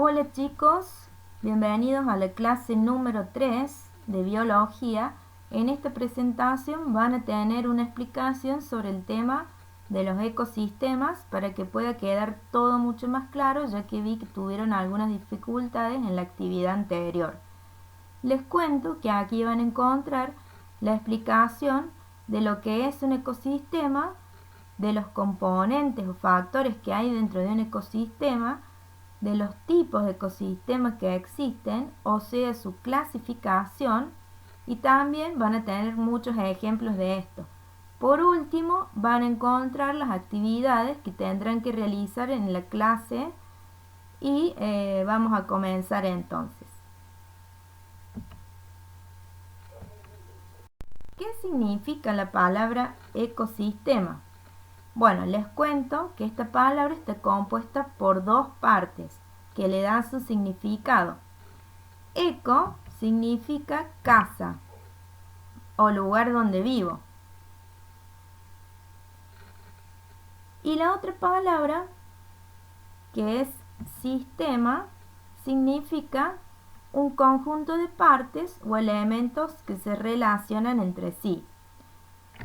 Hola chicos, bienvenidos a la clase número 3 de biología. En esta presentación van a tener una explicación sobre el tema de los ecosistemas para que pueda quedar todo mucho más claro, ya que vi que tuvieron algunas dificultades en la actividad anterior. Les cuento que aquí van a encontrar la explicación de lo que es un ecosistema, de los componentes o factores que hay dentro de un ecosistema, de los tipos de ecosistemas que existen, o sea, su clasificación, y también van a tener muchos ejemplos de esto. Por último, van a encontrar las actividades que tendrán que realizar en la clase y vamos a comenzar entonces. ¿Qué significa la palabra ecosistema? Bueno, les cuento que esta palabra está compuesta por dos partes que le dan su significado. Eco significa casa o lugar donde vivo. Y la otra palabra, que es sistema, significa un conjunto de partes o elementos que se relacionan entre sí.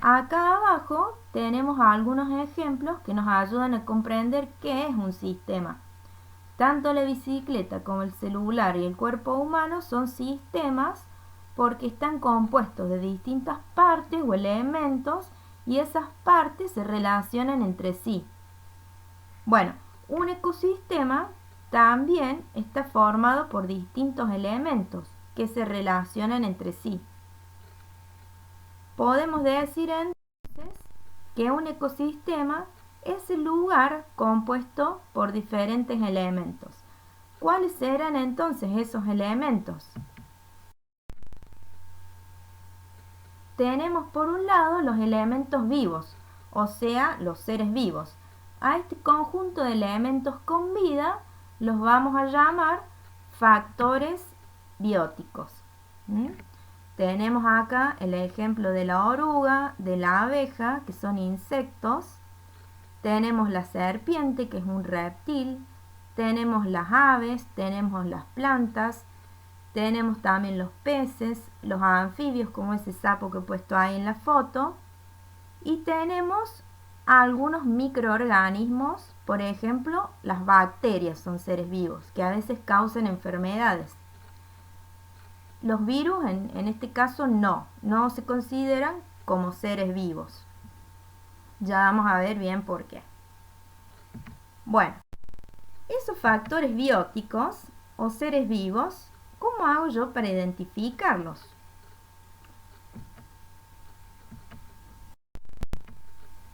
Acá abajo tenemos algunos ejemplos que nos ayudan a comprender qué es un sistema. Tanto la bicicleta como el celular y el cuerpo humano son sistemas porque están compuestos de distintas partes o elementos y esas partes se relacionan entre sí. Bueno, un ecosistema también está formado por distintos elementos que se relacionan entre sí. Podemos decir entonces que un ecosistema es el lugar compuesto por diferentes elementos. ¿Cuáles serán entonces esos elementos? Tenemos por un lado los elementos vivos, o sea, los seres vivos. A este conjunto de elementos con vida los vamos a llamar factores bióticos. Tenemos acá el ejemplo de la oruga, de la abeja, que son insectos. Tenemos la serpiente, que es un reptil. Tenemos las aves, tenemos las plantas. Tenemos también los peces, los anfibios, como ese sapo que he puesto ahí en la foto. Y tenemos algunos microorganismos, por ejemplo, las bacterias son seres vivos, que a veces causan enfermedades. Los virus, en este caso, no se consideran como seres vivos. Ya vamos a ver bien por qué. Bueno, esos factores bióticos o seres vivos, ¿cómo hago yo para identificarlos?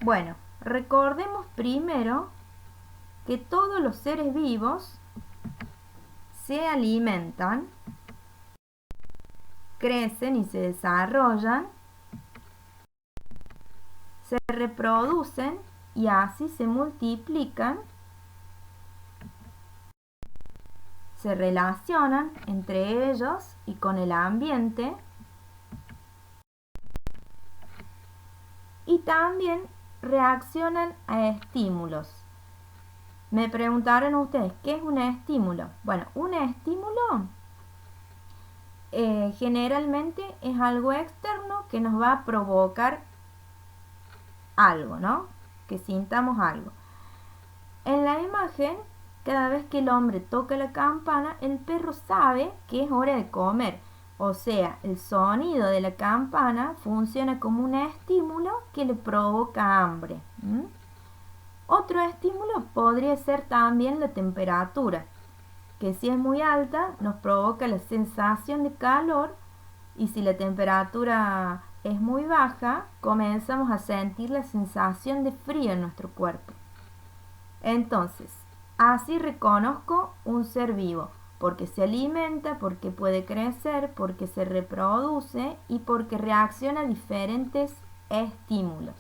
Bueno, recordemos primero que todos los seres vivos se alimentan, crecen y se desarrollan, se reproducen y así se multiplican, se relacionan entre ellos y con el ambiente y también reaccionan a estímulos. Me preguntaron ustedes, ¿qué es un estímulo? Bueno, un estímulo generalmente es algo externo que nos va a provocar algo, ¿no? Que sintamos algo. En la imagen, cada vez que el hombre toca la campana, el perro sabe que es hora de comer. O sea, el sonido de la campana funciona como un estímulo que le provoca hambre. Otro estímulo podría ser también la temperatura, que si es muy alta nos provoca la sensación de calor, y si la temperatura es muy baja comenzamos a sentir la sensación de frío en nuestro cuerpo. Entonces, así reconozco un ser vivo, porque se alimenta, porque puede crecer, porque se reproduce y porque reacciona a diferentes estímulos.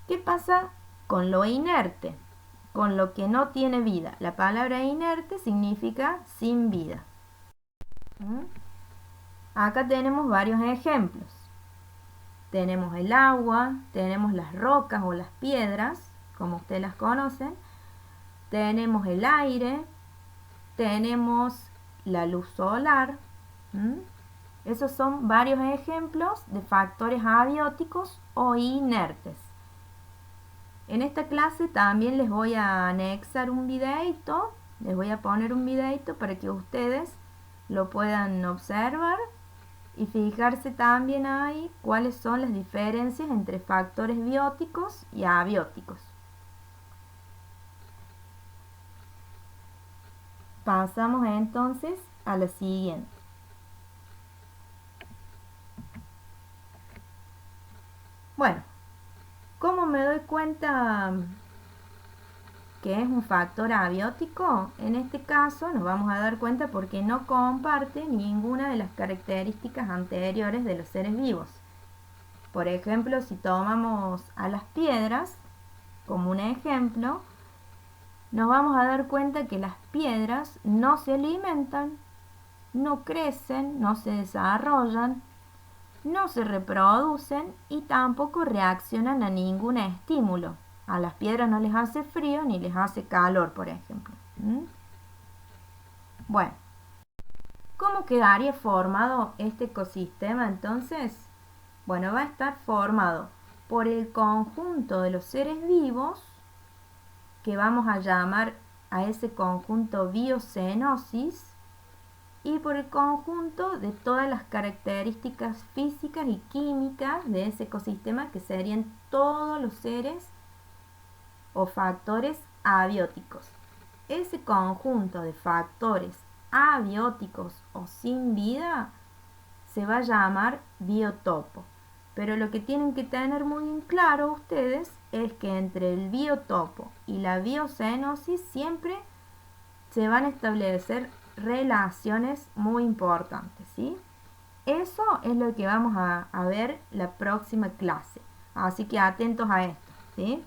¿Qué pasa con lo inerte? Con lo que no tiene vida. La palabra inerte significa sin vida. Acá tenemos varios ejemplos. Tenemos el agua, tenemos las rocas o las piedras, como ustedes las conocen. Tenemos el aire, tenemos la luz solar. Esos son varios ejemplos de factores abióticos o inertes. En esta clase también les voy a anexar un videito, les voy a poner un videito para que ustedes lo puedan observar y fijarse también ahí cuáles son las diferencias entre factores bióticos y abióticos. Pasamos entonces a la siguiente. Bueno, ¿cómo me doy cuenta que es un factor abiótico? En este caso nos vamos a dar cuenta porque no comparte ninguna de las características anteriores de los seres vivos. Por ejemplo, si tomamos a las piedras como un ejemplo, nos vamos a dar cuenta que las piedras no se alimentan, no crecen, no se desarrollan, no se reproducen y tampoco reaccionan a ningún estímulo. A las piedras no les hace frío ni les hace calor, por ejemplo. Bueno, ¿cómo quedaría formado este ecosistema entonces? Bueno, va a estar formado por el conjunto de los seres vivos, que vamos a llamar a ese conjunto biocenosis, y por el conjunto de todas las características físicas y químicas de ese ecosistema, que serían todos los seres o factores abióticos. Ese conjunto de factores abióticos o sin vida se va a llamar biotopo. Pero lo que tienen que tener muy en claro ustedes es que entre el biotopo y la biocenosis siempre se van a establecer relaciones muy importantes, ¿sí? Eso es lo que vamos a ver la próxima clase. Así que atentos a esto, ¿sí?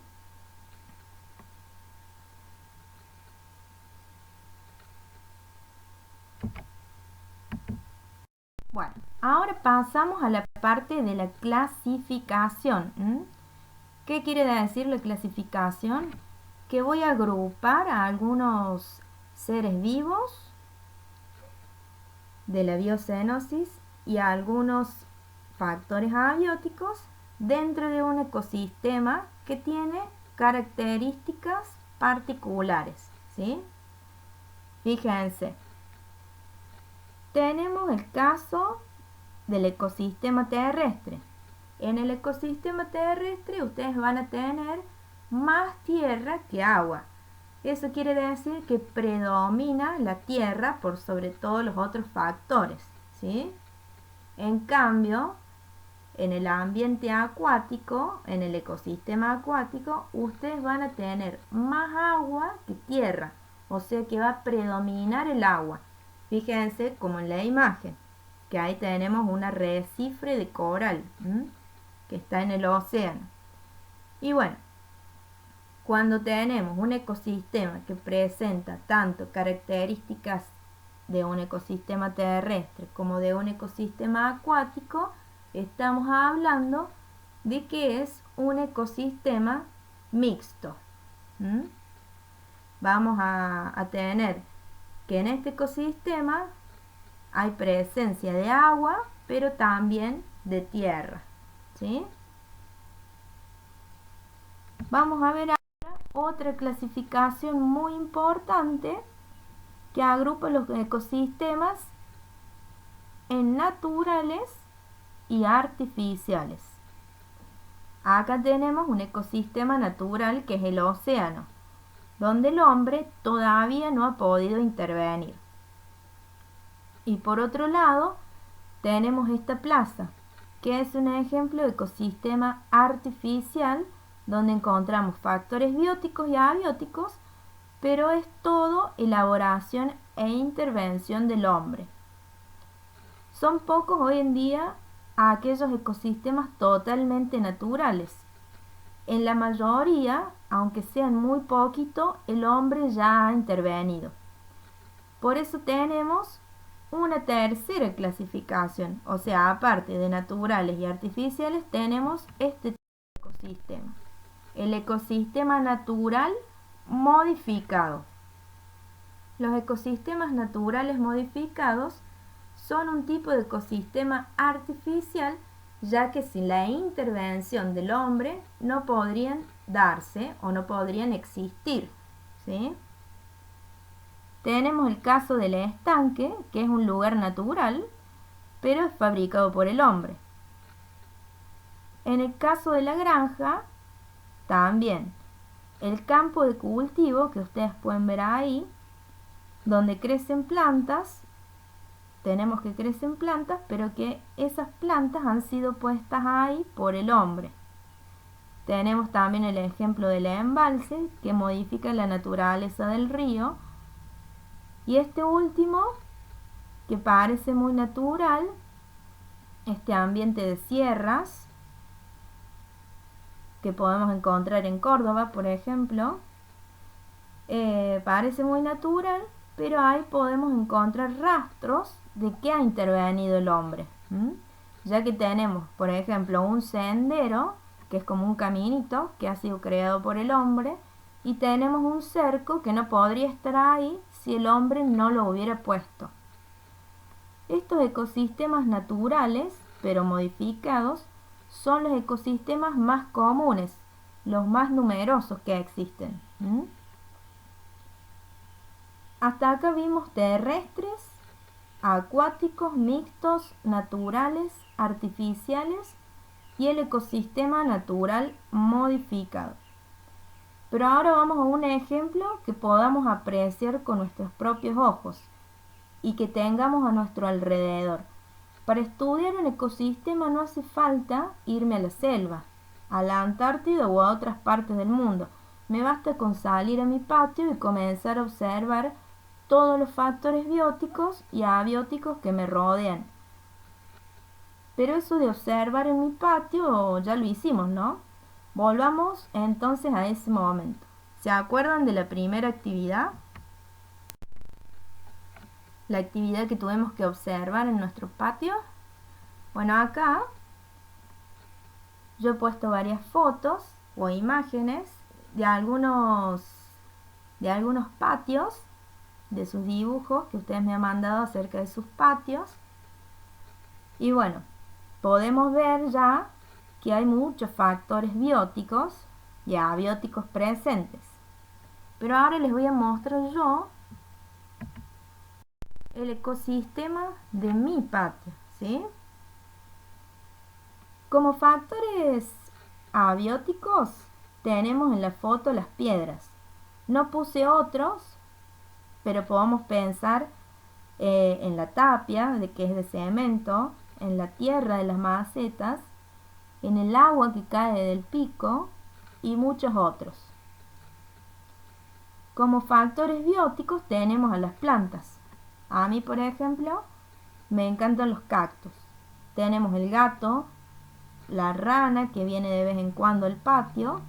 Bueno, ahora pasamos a la parte de la clasificación. ¿Qué quiere decir la clasificación? Que voy a agrupar a algunos seres vivos de la biocenosis y a algunos factores abióticos dentro de un ecosistema que tiene características particulares, ¿sí? Fíjense, tenemos el caso del ecosistema terrestre. En el ecosistema terrestre ustedes van a tener más tierra que agua. Eso quiere decir que predomina la tierra por sobre todos los otros factores, ¿sí? En cambio, en el ambiente acuático, en el ecosistema acuático, ustedes van a tener más agua que tierra. O sea que va a predominar el agua. Fíjense como en la imagen, que ahí tenemos un arrecife de coral, que está en el océano. Y bueno, cuando tenemos un ecosistema que presenta tanto características de un ecosistema terrestre como de un ecosistema acuático, estamos hablando de que es un ecosistema mixto. Vamos a tener que en este ecosistema hay presencia de agua, pero también de tierra, ¿sí? Vamos a ver ahora otra clasificación muy importante que agrupa los ecosistemas en naturales y artificiales. Acá tenemos un ecosistema natural que es el océano, donde el hombre todavía no ha podido intervenir. Y por otro lado, tenemos esta plaza, que es un ejemplo de ecosistema artificial, donde encontramos factores bióticos y abióticos, pero es todo elaboración e intervención del hombre. Son pocos hoy en día aquellos ecosistemas totalmente naturales. En la mayoría, aunque sean muy poquito, el hombre ya ha intervenido. Por eso tenemos una tercera clasificación, o sea, aparte de naturales y artificiales, tenemos este tipo de ecosistema. El ecosistema natural modificado. Los ecosistemas naturales modificados son un tipo de ecosistema artificial, ya que sin la intervención del hombre no podrían darse o no podrían existir, ¿sí? Tenemos el caso del estanque, que es un lugar natural, pero es fabricado por el hombre. En el caso de la granja, también el campo de cultivo que ustedes pueden ver ahí, donde crecen plantas, tenemos que crecen plantas, pero que esas plantas han sido puestas ahí por el hombre. Tenemos también el ejemplo del embalse, que modifica la naturaleza del río. Y este último, que parece muy natural, este ambiente de sierras, que podemos encontrar en Córdoba, por ejemplo, parece muy natural, pero ahí podemos encontrar rastros de que ha intervenido el hombre, ya que tenemos, por ejemplo, un sendero, que es como un caminito que ha sido creado por el hombre, y tenemos un cerco que no podría estar ahí si el hombre no lo hubiera puesto. Estos ecosistemas naturales, pero modificados, son los ecosistemas más comunes, los más numerosos que existen. Hasta acá vimos terrestres, acuáticos, mixtos, naturales, artificiales y el ecosistema natural modificado. Pero ahora vamos a un ejemplo que podamos apreciar con nuestros propios ojos y que tengamos a nuestro alrededor. Para estudiar un ecosistema no hace falta irme a la selva, a la Antártida o a otras partes del mundo. Me basta con salir a mi patio y comenzar a observar todos los factores bióticos y abióticos que me rodean. Pero eso de observar en mi patio ya lo hicimos, ¿no? Volvamos entonces a ese momento. ¿Se acuerdan de la primera actividad? La actividad que tuvimos que observar en nuestro patio. Bueno, acá yo he puesto varias fotos o imágenes de algunos patios, de sus dibujos que ustedes me han mandado acerca de sus patios. Y bueno, podemos ver ya que hay muchos factores bióticos y abióticos presentes. Pero ahora les voy a mostrar yo el ecosistema de mi patio, ¿sí? Como factores abióticos tenemos en la foto las piedras. No puse otros, pero podemos pensar en la tapia, de que es de cemento, en la tierra de las macetas, en el agua que cae del pico y muchos otros. Como factores bióticos tenemos a las plantas. A mí, por ejemplo, me encantan los cactus. Tenemos el gato, la rana que viene de vez en cuando al patio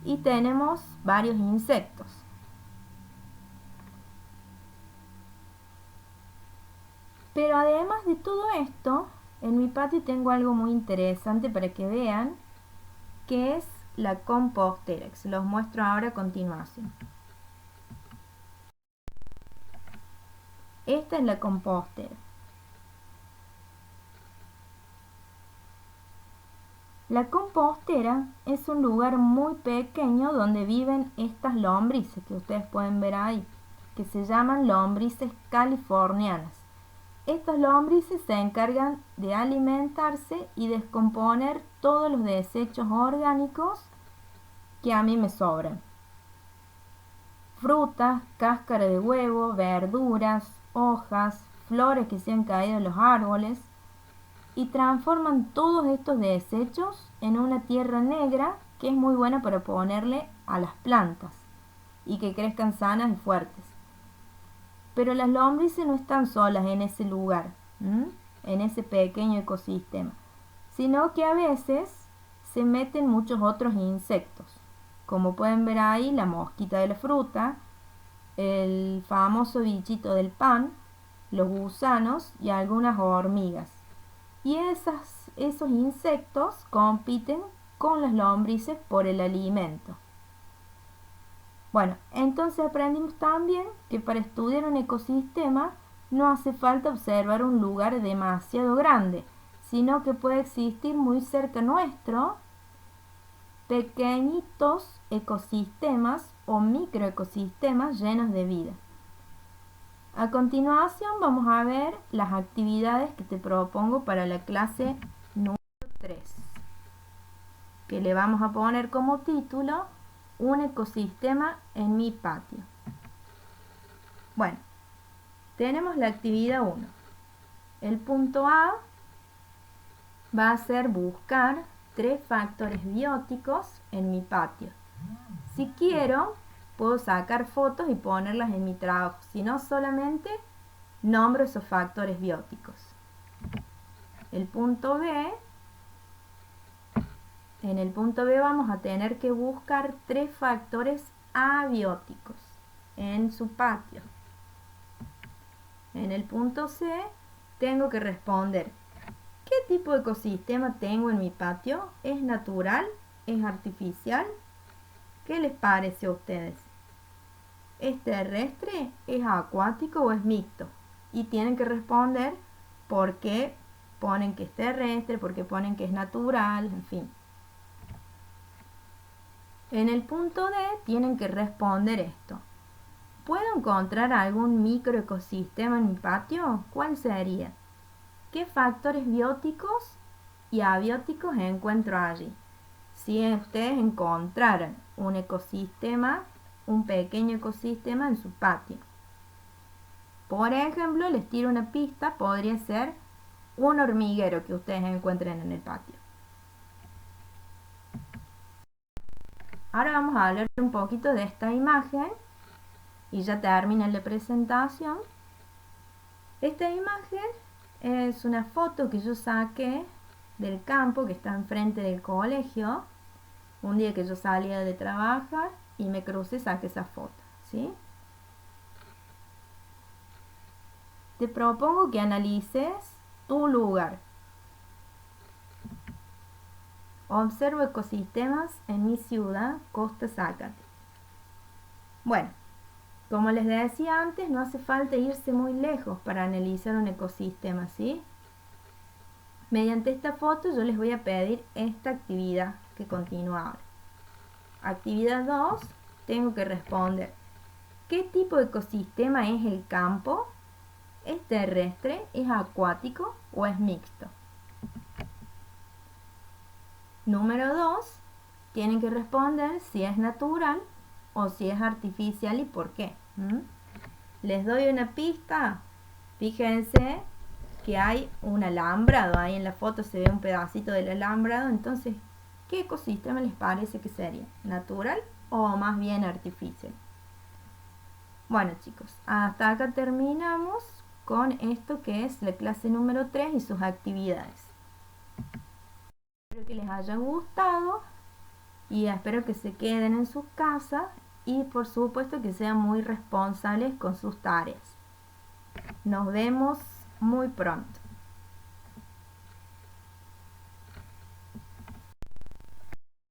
y tenemos varios insectos. Pero además de todo esto, en mi patio tengo algo muy interesante para que vean, que es la compostera, que se los muestro ahora a continuación. Esta es la compostera. La compostera es un lugar muy pequeño donde viven estas lombrices que ustedes pueden ver ahí, que se llaman lombrices californianas. Estas lombrices se encargan de alimentarse y descomponer todos los desechos orgánicos que a mí me sobran. Frutas, cáscara de huevo, verduras, hojas, flores que se han caído de los árboles y transforman todos estos desechos en una tierra negra que es muy buena para ponerle a las plantas y que crezcan sanas y fuertes. Pero las lombrices no están solas en ese lugar, en ese pequeño ecosistema, sino que a veces se meten muchos otros insectos. Como pueden ver ahí, la mosquita de la fruta, el famoso bichito del pan, los gusanos y algunas hormigas. Y esos insectos compiten con las lombrices por el alimento. Bueno, entonces aprendimos también que para estudiar un ecosistema no hace falta observar un lugar demasiado grande, sino que puede existir muy cerca nuestro pequeñitos ecosistemas o microecosistemas llenos de vida. A continuación vamos a ver las actividades que te propongo para la clase número 3, que le vamos a poner como título un ecosistema en mi patio. Bueno, tenemos la actividad 1. El punto A va a ser buscar 3 factores bióticos en mi patio. Si quiero, puedo sacar fotos y ponerlas en mi trabajo, si no solamente nombro esos factores bióticos. El punto B, en el punto B vamos a tener que buscar 3 factores abióticos en su patio. En el punto C tengo que responder: ¿qué tipo de ecosistema tengo en mi patio? ¿Es natural? ¿Es artificial? ¿Qué les parece a ustedes? ¿Es terrestre? ¿Es acuático o es mixto? Y tienen que responder por qué ponen que es terrestre, por qué ponen que es natural, en fin. En el punto D tienen que responder esto: ¿puedo encontrar algún microecosistema en mi patio? ¿Cuál sería? ¿Qué factores bióticos y abióticos encuentro allí? Si ustedes encontraran un ecosistema, un pequeño ecosistema en su patio. Por ejemplo, les tiro una pista, podría ser un hormiguero que ustedes encuentren en el patio. Ahora vamos a hablar un poquito de esta imagen y ya termina la presentación. Esta imagen es una foto que yo saqué del campo que está enfrente del colegio. Un día que yo salía de trabajar y me crucé, saqué esa foto, ¿sí? Te propongo que analices tu lugar. Observo ecosistemas en mi ciudad, Costa Zácate. Bueno, como les decía antes, no hace falta irse muy lejos para analizar un ecosistema, ¿sí? Mediante esta foto yo les voy a pedir esta actividad que continúa ahora. Actividad 2, tengo que responder: ¿qué tipo de ecosistema es el campo? ¿Es terrestre? ¿Es acuático o es mixto? Número 2, tienen que responder si es natural o si es artificial y por qué. Les doy una pista. Fíjense que hay un alambrado, ahí en la foto se ve un pedacito del alambrado. Entonces, ¿qué ecosistema les parece que sería? ¿Natural o más bien artificial? Bueno, chicos, hasta acá terminamos con esto que es la clase número 3 y sus actividades. Espero que les haya gustado y espero que se queden en sus casas y por supuesto que sean muy responsables con sus tareas. Nos vemos muy pronto.